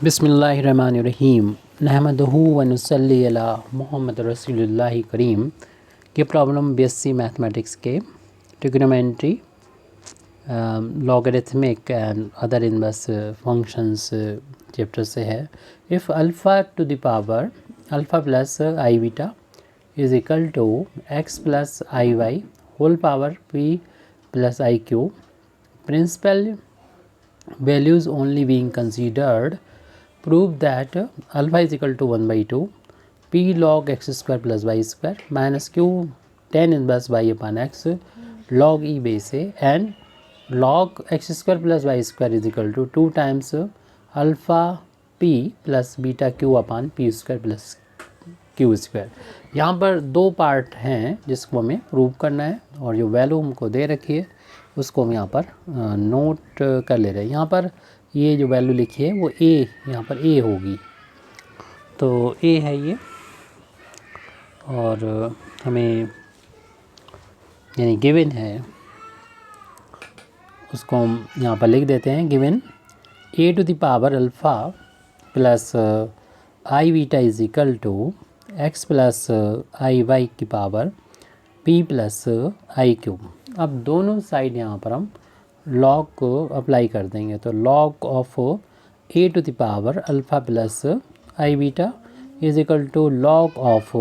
बिस्मिल्लाहिर्रहमानिर्रहीम नहमदुहु व नुसल्ली अला मुहम्मद रसूलुल्लाहि करीम के प्रॉब्लम बीएससी मैथमेटिक्स के trigonometry logarithmic and other inverse functions chapter से है। If alpha to the power alpha plus i beta is equal to x plus i y whole power p plus i q, principal values only being considered, prove that alpha is equal to 1 by 2 p log x square plus y square minus q tan inverse y upon x log e base a and log x square plus y square is equal to 2 times alpha p plus beta q upon p square plus q square। यहाँ पर दो part हैं जिसको हमें prove करना है और जो वैल्यू हमको दे रखी है उसको हम यहाँ पर नोट कर ले रहे हैं। यहाँ पर ये जो वैल्यू लिखी है वो ए, यहाँ पर ए होगी, तो ए है ये। और हमें यानी गिवन है उसको हम यहाँ पर लिख देते हैं। Given a to the power alpha plus i beta is equal to x plus i y की power p plus i cube. अब दोनों साइड यहाँ पर हम लॉग को अप्लाई कर देंगे, तो log of a to the power alpha plus i beta is equal to log of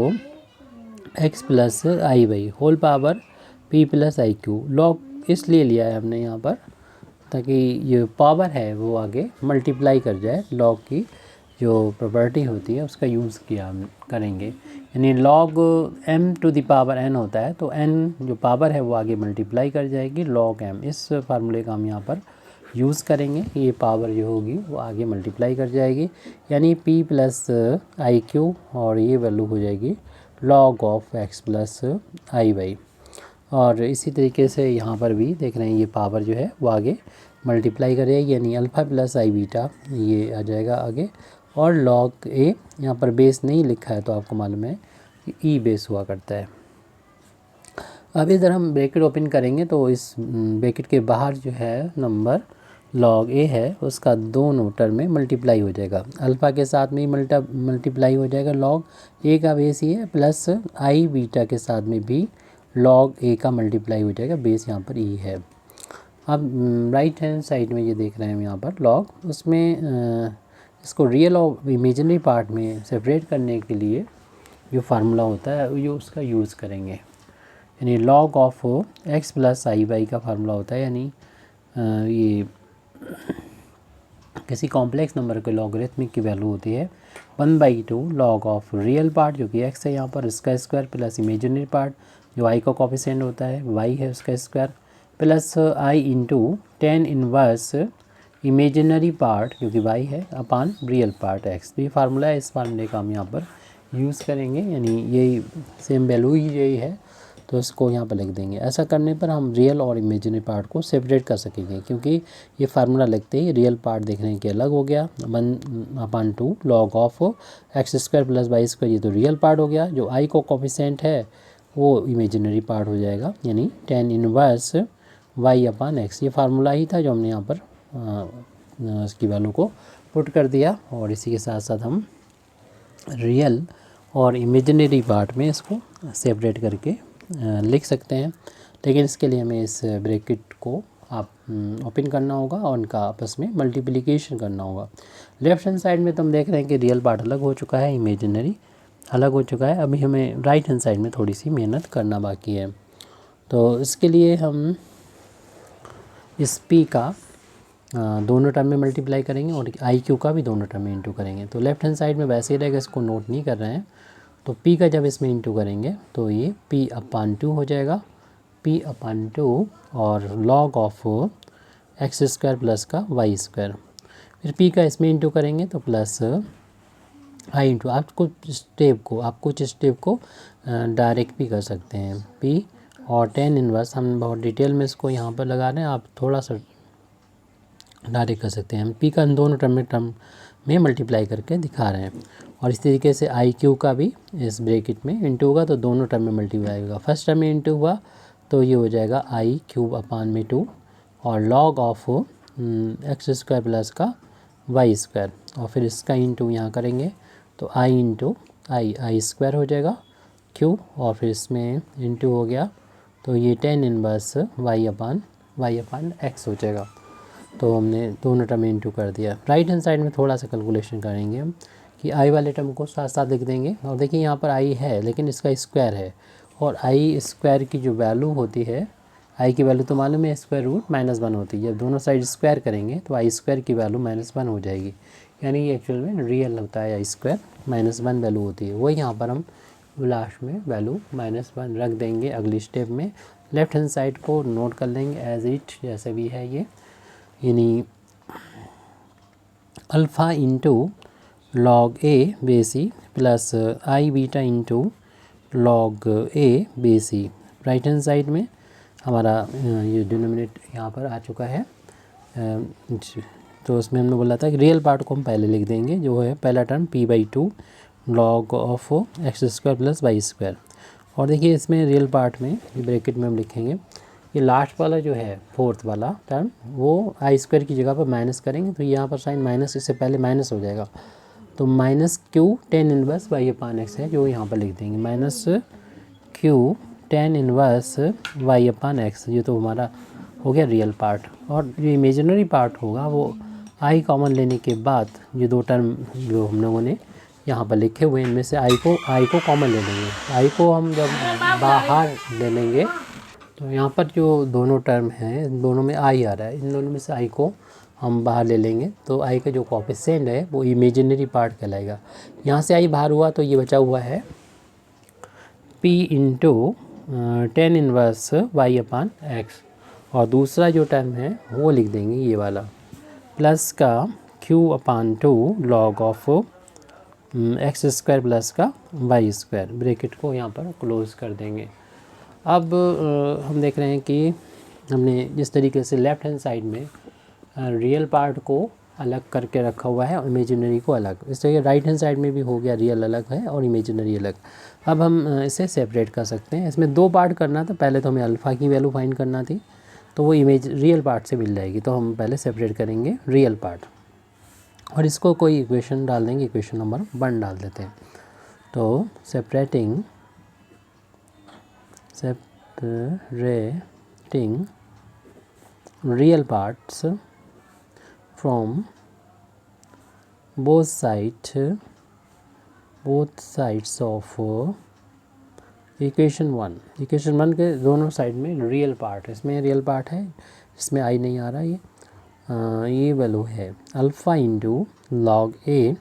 x plus i y whole power p plus i q. Log इसलिए लिया है हमने यहाँ पर ताकि ये पावर है वो आगे मल्टीप्लाई कर जाए, लॉग की जो प्रॉपर्टी होती है उसका यूज़ किया हम करेंगे। यानी log m to the power n होता है तो n जो पावर है वो आगे मल्टीप्लाई कर जाएगी लॉग m। इस फार्मूले का हम यहाँ पर यूज़ करेंगे, ये पावर जो होगी वो आगे मल्टीप्लाई कर जाएगी यानी p प्लस आई क्यू और ये वैल्यू हो जाएगी log of x plus i y. और इसी तरीके से यहाँ पर भी देख रहे हैं ये पावर जो है वो आगे मल्टीप्लाई कर जाएगी यानी अल्फ़ा प्लस आई बीटा ये आ जाएगा आगे। और लॉग ए यहाँ पर बेस नहीं लिखा है तो आपको मालूम है कि ई बेस हुआ करता है। अब इधर हम ब्रैकेट ओपन करेंगे तो इस ब्रैकेट के बाहर जो है नंबर लॉग ए है उसका दोनों टर्म में मल्टीप्लाई हो जाएगा, अल्फ़ा के साथ में ही मल्टीप्लाई हो जाएगा लॉग ए का बेस ही है, प्लस आई बीटा के साथ में भी लॉग ए का मल्टीप्लाई हो जाएगा, बेस यहाँ पर ई है। अब राइट हैंड साइड में ये देख रहे हैं हम यहाँ पर लॉग, उसमें इसको रियल और इमेजिनरी पार्ट में सेपरेट करने के लिए जो फार्मूला होता है ये उसका यूज़ करेंगे। यानी log of x plus i y का फार्मूला होता है, यानी ये किसी कॉम्प्लेक्स नंबर के लॉगरिथमिक की वैल्यू होती है 1/2 लॉग ऑफ रियल पार्ट जो कि एक्स है यहाँ पर इसका स्क्वायर प्लस इमेजिनरी पार्ट जो आई का कोफिशिएंट होता है वाई है उसका square plus i into tan inverse imaginary part जो कि y है अपान रियल पार्ट x। तो ये फार्मूला है, इस फार्मूले का हम यहाँ पर यूज़ करेंगे यानी यही सेम वैल्यू ही यही है तो इसको यहाँ पर लिख देंगे। ऐसा करने पर हम रियल और इमेजिनरी पार्ट को सेपरेट कर सकेंगे क्योंकि ये फार्मूला लिखते ही रियल पार्ट देखने के अलग हो गया 1/2 log of x square plus y square, ये तो रियल पार्ट हो गया, जो आई को कोफिशिएंट है वो इमेजिनरी पार्ट हो जाएगा यानी ten inverse y upon x. ये फार्मूला ही था जो हमने यहाँ पर इसकी वैल्यू को पुट कर दिया और इसी के साथ साथ हम रियल और इमेजिनरी पार्ट में इसको सेपरेट करके लिख सकते हैं। लेकिन इसके लिए हमें इस ब्रैकेट को आप ओपन करना होगा और उनका आपस में मल्टीप्लिकेशन करना होगा। लेफ्ट हैंड साइड में तो हम देख रहे हैं कि रियल पार्ट अलग हो चुका है, इमेजिनरी अलग हो चुका है, अभी हमें राइट हैंड साइड में थोड़ी सी मेहनत करना बाकी है। तो इसके लिए हम इस पी का दोनों टर्म में मल्टीप्लाई करेंगे और आई क्यू का भी दोनों टर्म में इंटू करेंगे। तो लेफ्ट हैंड साइड में वैसे ही रहेगा, इसको नोट नहीं कर रहे हैं। तो पी का जब इसमें इंटू करेंगे तो ये पी अपान 2 हो जाएगा, पी अपान 2 और log of x square plus का वाई स्क्वायर। फिर पी का इसमें इंटू करेंगे तो प्लस आई इंटू आप कुछ स्टेप को डायरेक्ट भी कर सकते हैं पी और टेन इनवर्स। हम बहुत डिटेल में इसको यहाँ पर लगा रहे हैं, आप थोड़ा सा डायरेक्ट कर सकते हैं। हम पी का दोनों टर्म में मल्टीप्लाई करके दिखा रहे हैं और इस तरीके से आई क्यू का भी इस ब्रैकेट में इंटू होगा तो दोनों टर्म में मल्टीप्लाई होगा। फर्स्ट टर्म में इंटू हुआ तो ये हो जाएगा आई क्यूब अपान में 2 और log of x square plus का वाई स्क्वायर। और फिर इसका इंटू यहाँ करेंगे तो आई इंटू आई स्क्वायर हो जाएगा क्यू, और फिर इसमें इंटू हो गया तो ये ten inverse y upon x हो जाएगा। तो हमने दोनों टर्म इंटू कर दिया। राइट हैंड साइड में थोड़ा सा कैलकुलेशन करेंगे हम कि आई वाले टर्म को साथ साथ लिख देंगे। और देखिए यहाँ पर आई है लेकिन इसका स्क्वायर है, और आई स्क्वायर की जो वैल्यू होती है, आई की वैल्यू तो मालूम है स्क्वायर रूट -1 होती है। जब दोनों साइड स्क्वायर करेंगे तो आई स्क्वायर की वैल्यू -1 हो जाएगी, यानी ये एक्चुअल में रियल होता है। आई स्क्वायर -1 वैल्यू होती है, वही यहाँ पर हम लास्ट में वैल्यू -1 रख देंगे। अगली स्टेप में लेफ्ट हैंड साइड को नोट कर लेंगे एज इट जैसे भी है ये, यानी alpha into log a base E plus i beta into log a base E. Right hand side में हमारा ये डिनोमिनेट यहाँ पर आ चुका है। तो उसमें हमने बोला था कि रियल पार्ट को हम पहले लिख देंगे, जो है पहला term p/2 log of x square plus y square. और देखिए इसमें रियल पार्ट में ये ब्रैकेट में हम लिखेंगे, ये लास्ट वाला जो है फोर्थ वाला टर्म वो आई स्क्वायर की जगह पर माइनस करेंगे, तो यहाँ पर साइन माइनस इससे पहले माइनस हो जाएगा, तो -q tan inverse y upon x है जो यहाँ पर लिख देंगे, -q tan inverse y upon x. ये तो हमारा हो गया रियल पार्ट। और जो इमेजिनरी पार्ट होगा वो आई कॉमन लेने के बाद ये दो टर्म जो हम लोगों ने यहाँ पर लिखे हुए इनमें से आई को कॉमन ले लेंगे। आई को हम जब बाहर ले लेंगे तो यहाँ पर जो दोनों टर्म हैं इन दोनों में आई आ रहा है, इन दोनों में से आई को हम बाहर ले लेंगे तो आई का जो कोएफिशिएंट है वो इमेजिनरी पार्ट कहलाएगा। यहाँ से आई बाहर हुआ तो ये बचा हुआ है p into tan inverse y upon x, और दूसरा जो टर्म है वो लिख देंगे ये वाला प्लस का q/2 log of x square plus का वाई स्क्वायर। ब्रैकेट को यहाँ पर क्लोज कर देंगे। अब हम देख रहे हैं कि हमने जिस तरीके से लेफ़्ट हैंड साइड में रियल पार्ट को अलग करके रखा हुआ है और इमेजिनरी को अलग, इस तरीके राइट हैंड साइड में भी हो गया, रियल अलग है और इमेजिनरी अलग। अब हम इसे सेपरेट कर सकते हैं। इसमें दो पार्ट करना था, पहले तो हमें अल्फ़ा की वैल्यू फाइंड करना थी तो वो रियल पार्ट से मिल जाएगी, तो हम पहले सेपरेट करेंगे रियल पार्ट और इसको कोई इक्वेशन डाल देंगे, इक्वेशन नंबर 1 डाल देते हैं। तो separating real parts from both sides of equation 1 के दोनों साइड में रियल पार्ट है, इसमें रियल पार्ट है, इसमें आई नहीं आ रहा ये वैल्यू है alpha into log a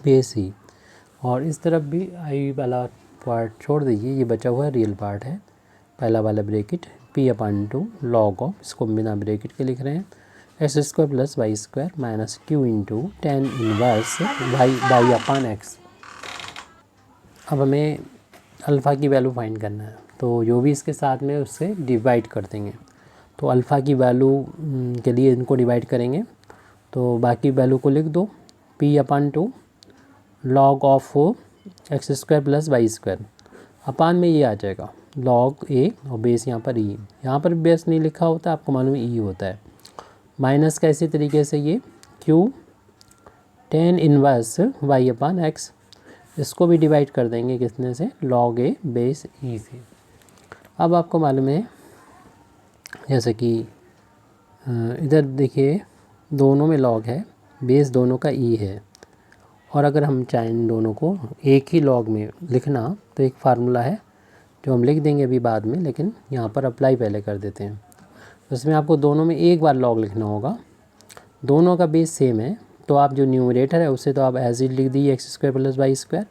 base ई, और इस तरफ भी आई वाला पार्ट छोड़ दीजिए, ये बचा हुआ रियल पार्ट है। पहला वाला ब्रैकेट p/2 लॉग ऑफ, इसको बिना ब्रैकेट के लिख रहे हैं, x square plus y square minus q into tan inverse y upon x. अब हमें अल्फ़ा की वैल्यू फाइंड करना है, तो जो भी इसके साथ में उससे डिवाइड कर देंगे। तो अल्फ़ा की वैल्यू के लिए इनको डिवाइड करेंगे, तो बाकी वैल्यू को लिख दो p/2 log of x square plus y square, upon में ये आ जाएगा लॉग ए और बेस यहाँ पर ई, यहाँ पर बेस नहीं लिखा होता, आपको मालूम है ई होता है, माइनस का इसी तरीके से ये q ten inverse y upon x, इसको भी डिवाइड कर देंगे कितने से, लॉग ए बेस ई से। अब आपको मालूम है जैसे कि इधर देखिए दोनों में लॉग है, बेस दोनों का ई है, और अगर हम चाहें इन दोनों को एक ही लॉग में लिखना तो एक फार्मूला है जो हम लिख देंगे अभी बाद में, लेकिन यहाँ पर अप्लाई पहले कर देते हैं। उसमें आपको दोनों में एक बार लॉग लिखना होगा, दोनों का बेस सेम है तो आप जो न्यूमरेटर है उससे तो आप एज इट लिख दीजिए x square plus y square,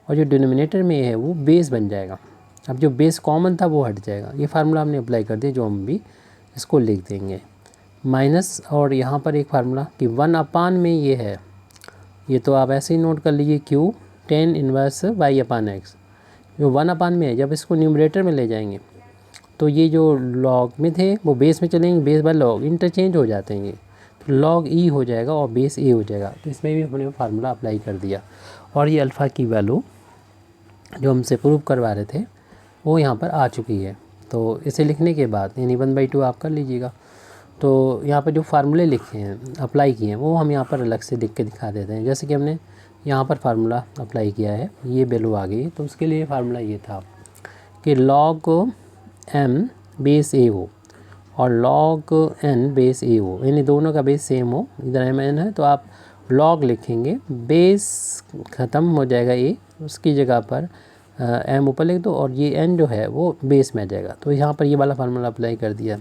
और जो डिनोमिनेटर में है वो बेस बन जाएगा। अब जो बेस कॉमन था वो हट जाएगा, ये फार्मूला हमने अप्लाई कर दिया, जो हम भी इसको लिख देंगे माइनस, और यहाँ पर एक फार्मूला कि 1 अपान में ये है, ये तो आप ऐसे ही नोट कर लीजिए q ten inverse y upon x, जो 1 अपान में है, जब इसको न्यूमरेटर में ले जाएंगे तो ये जो लॉग में थे वो बेस में चलेंगे, बेस बाय लॉग इंटरचेंज हो जाते हैं, तो लॉग ई हो जाएगा और बेस ए हो जाएगा। तो इसमें भी हमने फार्मूला अप्लाई कर दिया, और ये अल्फ़ा की वैल्यू जो हमसे प्रूव करवा रहे थे वो यहाँ पर आ चुकी है। तो इसे लिखने के बाद यानी 1/2 आप कर लीजिएगा, तो यहाँ पर जो फार्मूले लिखे हैं, अप्लाई किए हैं, वो हम यहाँ पर अलग से लिख के दिखा देते हैं। जैसे कि हमने यहाँ पर फार्मूला अप्लाई किया है, ये वैल्यू आ गई, तो उसके लिए फार्मूला ये था कि log m बेस ए हो और log n बेस ए हो, यानी दोनों का बेस सेम हो। इधर m n है तो आप log लिखेंगे, बेस ख़त्म हो जाएगा ए, उसकी जगह पर m ऊपर लिख दो और ये n जो है वो बेस में आ जाएगा। तो यहाँ पर ये वाला फार्मूला अप्लाई कर दिया।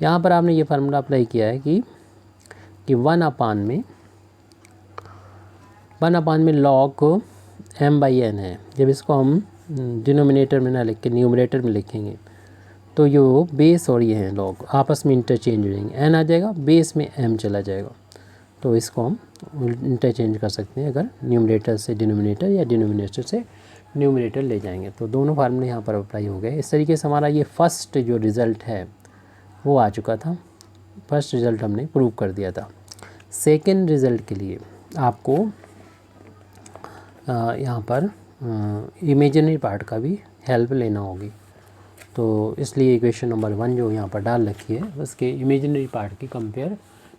यहाँ पर आपने ये फार्मूला अप्लाई किया है कि 1/में log m/n है। जब इसको हम डिनोमिनेटर में ना लिख के न्यूमरेटर में लिखेंगे तो यो बेस और ये हैं log आपस में इंटरचेंज हो जाएंगे, n आ जाएगा, बेस में m चला जाएगा। तो इसको हम इंटरचेंज कर सकते हैं अगर न्यूमरेटर से डिनोमिनेटर या डिनोमिनेटर से न्यूमरेटर ले जाएंगे। तो दोनों फार्मूले यहाँ पर अप्लाई हो गए। इस तरीके से हमारा ये फर्स्ट जो रिज़ल्ट है वो आ चुका था। फर्स्ट रिज़ल्ट हमने प्रूव कर दिया था। सेकंड रिज़ल्ट के लिए आपको यहाँ पर इमेजिनरी पार्ट का भी हेल्प लेना होगी। तो इसलिए इक्वेशन नंबर 1 जो यहाँ पर डाल रखी है उसके इमेजिनरी पार्ट की कंपेयर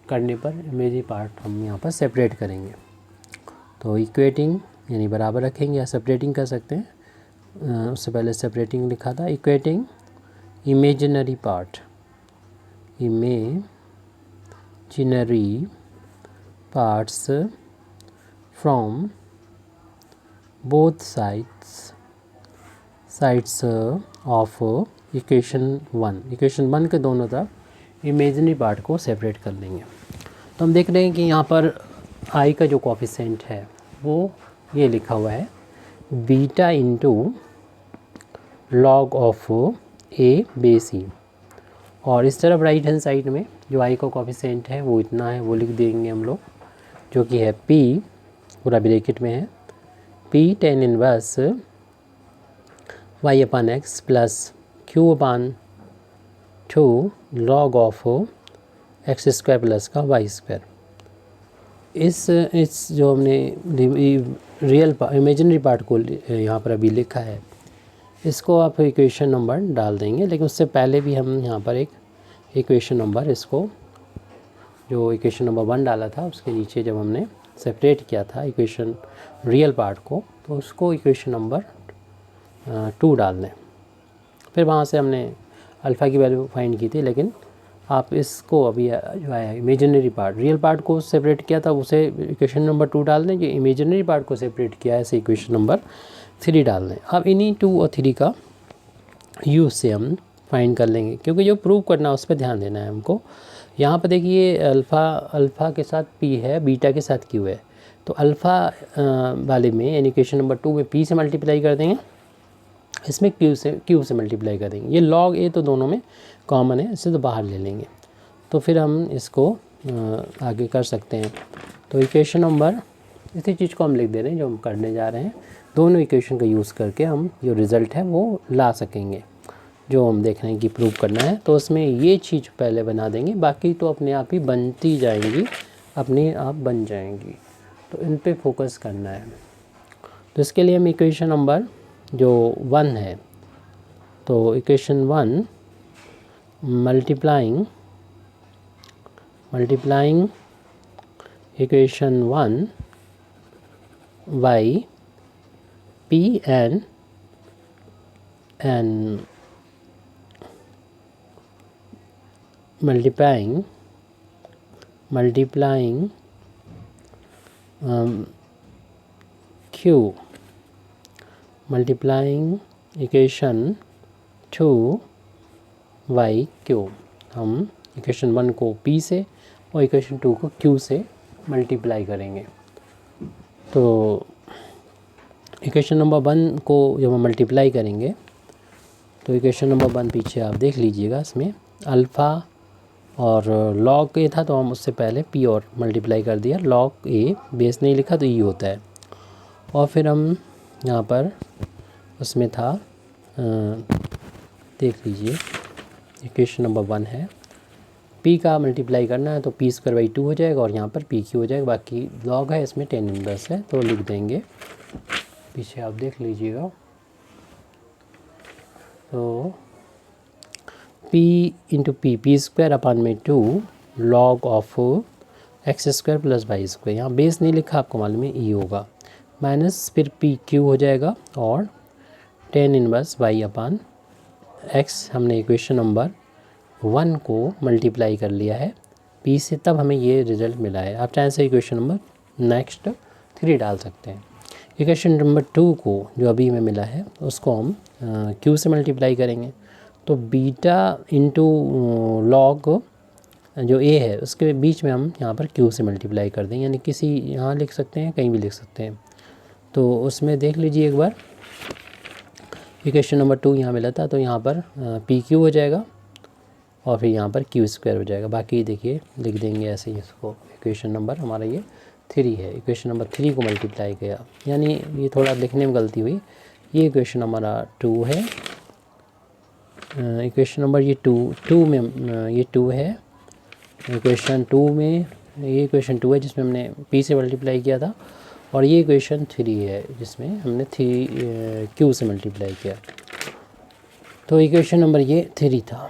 करने पर इमेजिनरी पार्ट हम यहाँ पर सेपरेट करेंगे। तो इक्वेटिंग यानी बराबर रखेंगे या सेपरेटिंग कर सकते हैं। उससे पहले सेपरेटिंग लिखा था। Equating imaginary part, imaginary parts from both sides of equation 1। Equation 1 के दोनों तरफ इमेजिनरी पार्ट को सेपरेट कर लेंगे। तो हम देख रहे हैं कि यहाँ पर i का जो कोफिशिएंट है वो ये लिखा हुआ है beta into log of a base e, और इस तरफ राइट हैंड साइड में जो i का कोफिशिएंट है वो इतना है, वो लिख देंगे हम लोग, जो कि है p पूरा ब्रैकेट में है p tan inverse y/x plus q/2 log of x² plus का y²। इस जो हमने रियल इमेजिनरी पार्ट को यहाँ पर अभी लिखा है, इसको आप इक्वेशन नंबर डाल देंगे। लेकिन उससे पहले भी हम यहाँ पर एक इक्वेशन नंबर, इसको जो इक्वेशन नंबर 1 डाला था उसके नीचे जब हमने सेपरेट किया था इक्वेशन रियल पार्ट को, तो उसको इक्वेशन नंबर 2 डाल दें। फिर वहाँ से हमने अल्फ़ा की वैल्यू फाइंड की थी, लेकिन आप इसको अभी जो है इमेजिनरी पार्ट, रियल पार्ट को सेपरेट किया था उसे इक्वेशन नंबर 2 डाल दें। जो इमेजिनरी पार्ट को सेपरेट किया है इसे इक्वेशन नंबर 3 डाल दें। अब इन्हीं 2 और 3 का यूज़ से हम फाइंड कर लेंगे, क्योंकि जो प्रूव करना है उस पर ध्यान देना है हमको। यहाँ पर देखिए अल्फ़ा के साथ p है, बीटा के साथ q है। तो अल्फ़ा वाले में यानी इक्वेशन नंबर 2 में p से मल्टीप्लाई कर देंगे, इसमें q से मल्टीप्लाई कर देंगे। ये log a तो दोनों में कॉमन है, इसे तो बाहर ले लेंगे। तो फिर हम इसको आगे कर सकते हैं। तो इक्वेशन नंबर, इसी चीज़ को हम लिख दे रहे हैं जो हम करने जा रहे हैं। दोनों इक्वेशन का यूज़ करके हम जो रिज़ल्ट है वो ला सकेंगे, जो हम देख रहे हैं कि प्रूव करना है। तो उसमें ये चीज़ पहले बना देंगे, बाकी तो अपने आप ही बनती जाएंगी, अपने आप बन जाएंगी। तो इन पे फोकस करना है। तो इसके लिए हम इक्वेशन नंबर जो 1 है, तो equation 1 multiplying equation 1 by p and multiplying q, multiplying equation 2 by q। हम इक्वेशन 1 को p से और इक्वेशन 2 को q से मल्टीप्लाई करेंगे। तो इक्वेशन नंबर 1 को जब हम मल्टीप्लाई करेंगे तो इक्वेशन नंबर 1 पीछे आप देख लीजिएगा, इसमें अल्फ़ा और log a था तो हम उससे पहले p और मल्टीप्लाई कर दिया। log a बेस नहीं लिखा तो e होता है। और फिर हम यहाँ पर उसमें था देख लीजिए, इक्वेशन नंबर 1 है, p का मल्टीप्लाई करना है तो p² 2 हो जाएगा और यहाँ पर pq हो जाएगा। बाकी log है, इसमें tan इनवर्स है तो लिख देंगे, पीछे आप देख लीजिएगा। तो p into p square upon में 2 log of x square plus y square. यहाँ बेस नहीं लिखा, आपको मालूम है ई होगा, माइनस फिर पी क्यू हो जाएगा और ten inverse y upon x. हमने इक्वेशन नंबर 1 को मल्टीप्लाई कर लिया है पी से, तब हमें ये रिजल्ट मिला है। आप चाहें से इक्वेशन नंबर नेक्स्ट 3 डाल सकते हैं। इक्वेशन नंबर 2 को जो अभी हमें मिला है उसको हम क्यू से मल्टीप्लाई करेंगे, तो बीटा इंटू लॉग जो ए है उसके बीच में हम यहाँ पर क्यू से मल्टीप्लाई कर देंगे, यानी किसी यहाँ लिख सकते हैं, कहीं भी लिख सकते हैं। तो उसमें देख लीजिए एक बार, इक्वेशन नंबर 2 यहाँ मिला था, तो यहाँ पर पी क्यू हो जाएगा और फिर यहाँ पर क्यू स्क्वायर हो जाएगा। बाकी देखिए लिख देंगे ऐसे ही इसको। इक्वेशन नंबर हमारा ये 3 है, इक्वेशन नंबर 3 को मल्टीप्लाई किया, यानी ये थोड़ा लिखने में गलती हुई। ये इक्वेशन हमारा 2 है, इक्वेशन नंबर ये 2 में ये 2 है, इक्वेशन 2 में ये इक्वेशन 2 है जिसमें हमने पी से मल्टीप्लाई किया था, और ये इक्वेशन 3 है जिसमें हमने क्यू से मल्टीप्लाई किया। तो इक्वेशन नंबर ये 3 था,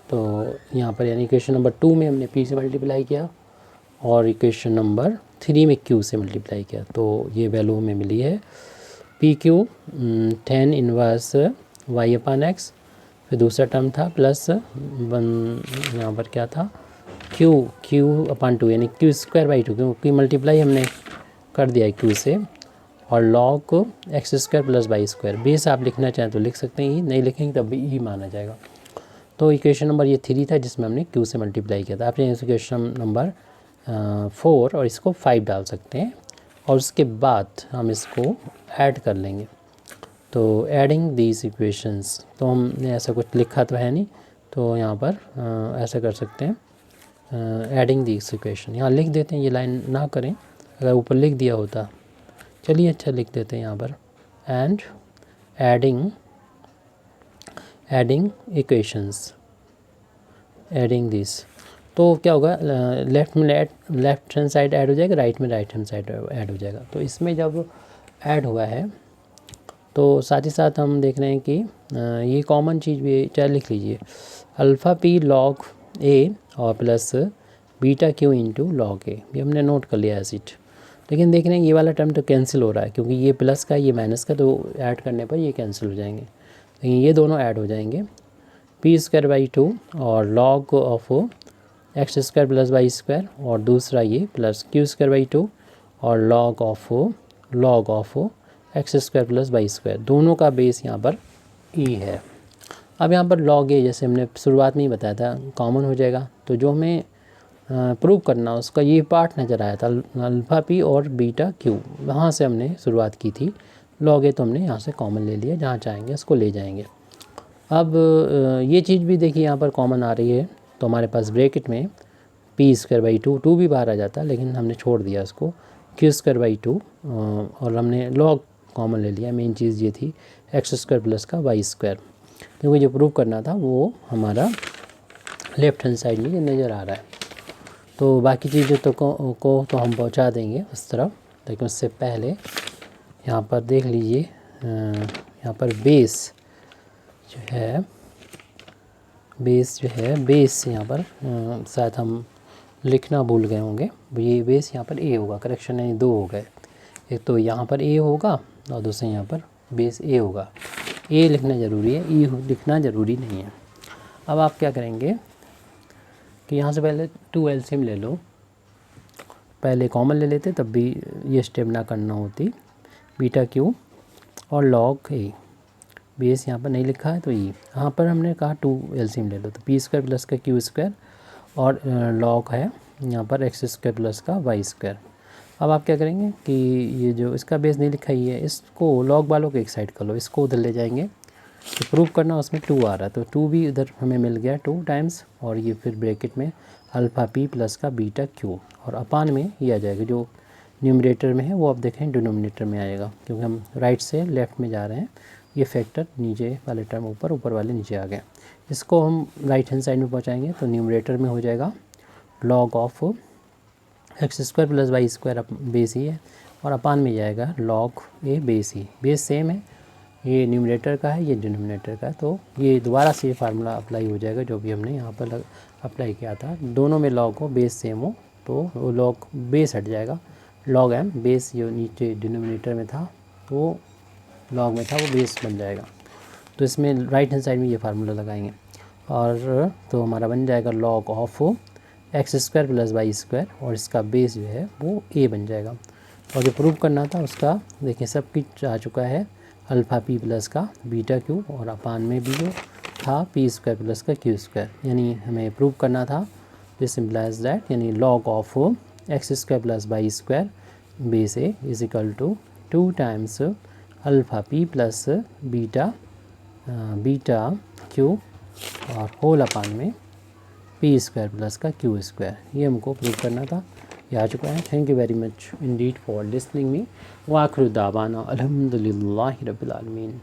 तो यहाँ पर यानी इक्वेशन नंबर 2 में हमने पी से मल्टीप्लाई किया और इक्वेशन नंबर 3 में क्यू से मल्टीप्लाई किया, तो ये वैल्यू हमें मिली है P Q 10 inverse y upon x, फिर दूसरा टर्म था प्लस यहाँ पर क्या था क्यू अपान 2, यानी क्यू स्क्वायर बाई 2, क्योंकि मल्टीप्लाई हमने कर दिया है क्यू से, और log x square plus y square. Base आप लिखना चाहें तो लिख सकते हैं, नहीं लिखेंगे तब भी ई माना जाएगा। तो इक्वेशन नंबर ये 3 था जिसमें हमने क्यू से मल्टीप्लाई किया था। आप इक्वेशन नंबर 4 और इसको 5 डाल सकते हैं, और उसके बाद हम इसको ऐड कर लेंगे। तो एडिंग दीज इक्वेशंस, तो हमने ऐसा कुछ लिखा तो है नहीं, तो यहाँ पर ऐसा कर सकते हैं, एडिंग दीज इक्वेशन यहाँ लिख देते हैं। ये लाइन ना करें, अगर ऊपर लिख दिया होता, चलिए अच्छा लिख देते हैं यहाँ पर, and adding equations, adding this. तो क्या होगा, लेफ़्ट में लेफ्ट हैंड साइड ऐड हो जाएगा, राइट में राइट हैंड साइड ऐड हो जाएगा। तो इसमें जब ऐड हुआ है तो साथ ही साथ हम देख रहे हैं कि ये कॉमन चीज़ भी, चाहे लिख लीजिए अल्फ़ा पी लॉग ए और plus beta q into log a, ये हमने नोट कर लिया एसिड। लेकिन देख रहे हैं ये वाला टर्म तो कैंसिल हो रहा है, क्योंकि ये प्लस का ये माइनस का, तो ऐड करने पर ये कैंसिल हो जाएंगे, लेकिन ये दोनों ऐड हो जाएंगे। पी स्क्वायर बाई 2 और log of x square plus y square, और दूसरा ये प्लस क्यू स्क्वायर बाई 2 और log of x square plus y square, दोनों का बेस यहाँ पर ई है। अब यहाँ पर लॉग ए जैसे हमने शुरुआत में ही बताया था कॉमन हो जाएगा, तो जो हमें प्रूव करना उसका ये पार्ट नज़र आया था अल्फ़ा पी और बीटा क्यू, वहाँ से हमने शुरुआत की थी। लॉग ए तो हमने यहाँ से कॉमन ले लिया, जहाँ चाहेंगे उसको ले जाएंगे। अब ये चीज़ भी देखिए यहाँ पर कॉमन आ रही है, तो हमारे पास ब्रैकेट में पी स्क्वायर बाई 2 भी बाहर आ जाता, लेकिन हमने छोड़ दिया उसको, क्यू स्क्वायर बाई 2 और हमने लॉग कॉमन ले लिया। मेन चीज़ ये थी एक्स स्क्वायर प्लस का वाई स्क्वायर, क्योंकि जो प्रूव करना था वो हमारा लेफ्ट हैंड साइड में नज़र आ रहा है। तो बाकी चीज़ों को तो हम पहुंचा देंगे उस तरफ, लेकिन उससे पहले यहाँ पर देख लीजिए, यहाँ पर बेस जो है बेस यहाँ पर शायद हम लिखना भूल गए होंगे। ये बेस यहाँ पर ए होगा, करेक्शन यानी 2 हो गए, एक तो यहाँ पर ए होगा और दूसरे यहाँ पर बेस ए होगा। ए लिखना ज़रूरी है, ई लिखना ज़रूरी नहीं है। अब आप क्या करेंगे कि यहाँ से पहले 2 एलसीएम ले लो, पहले कॉमन ले लेते तब भी ये स्टेप ना करना होती। बीटा क्यू और लॉग ए, बेस यहाँ पर नहीं लिखा है तो ई, यहाँ पर हमने कहा 2 एलसीएम ले लो, तो पी स्क्वायर प्लस का क्यू स्क्वायर और लॉग है यहाँ पर एक्स स्क्वायर प्लस का वाई स्क्वायर। अब आप क्या करेंगे कि ये जो इसका बेस नहीं लिखा ही है, इसको लॉग वालों को एक साइड कर लो, इसको उधर ले जाएंगे, तो प्रूव करना उसमें 2 आ रहा है, तो 2 भी इधर हमें मिल गया 2 टाइम्स, और ये फिर ब्रैकेट में अल्फ़ा पी प्लस का बीटा क्यू, और अपान में ये आ जाएगा, जो न्यूमरेटर में है वो आप देखें डिनोमिनेटर में आएगा, क्योंकि हम राइट से लेफ़्ट में जा रहे हैं। ये फैक्टर नीचे वाले टर्म ऊपर, ऊपर वाले नीचे आ गए। इसको हम राइट हैंड साइड में पहुँचाएँगे, तो न्यूमरेटर में हो जाएगा log of x square plus y square base ही है, और अपान में जाएगा लॉग ए बेस ही, बेस सेम है ये न्यूमरेटर का है, ये डिनोमिनेटर का है, तो ये दोबारा से ये फार्मूला अप्लाई हो जाएगा जो भी हमने यहाँ पर अप्लाई किया था। दोनों में लॉग हो, बेस सेम हो, तो वो लॉग बेस हट जाएगा, लॉग एम बेस जो नीचे डिनोमिनेटर में था वो लॉग में था वो बेस बन जाएगा। तो इसमें राइट हैंड साइड में ये फार्मूला लगाएंगे और तो हमारा बन जाएगा log of x square plus y square, और इसका बेस जो है वो a बन जाएगा। और जो प्रूव करना था उसका देखिए सब कुछ आ चुका है, अल्फ़ा पी प्लस का बीटा क्यू, और अपान में भी जो था पी स्क्वायर प्लस का क्यू स्क्वायर, यानी हमें प्रूव करना था दिस इम्प्लाइज दैट, यानी log of x square plus y square base a is equal to 2 times alpha p plus beta q और होल अपान में पी स्क्वायर प्लस का q square, ये हमको प्रूव करना था। ये आ चुका है। Thank you very much Indeed for listening me. व आखिर दावाना अल्हम्दुलिल्लाहि रब्बिल आलमीन।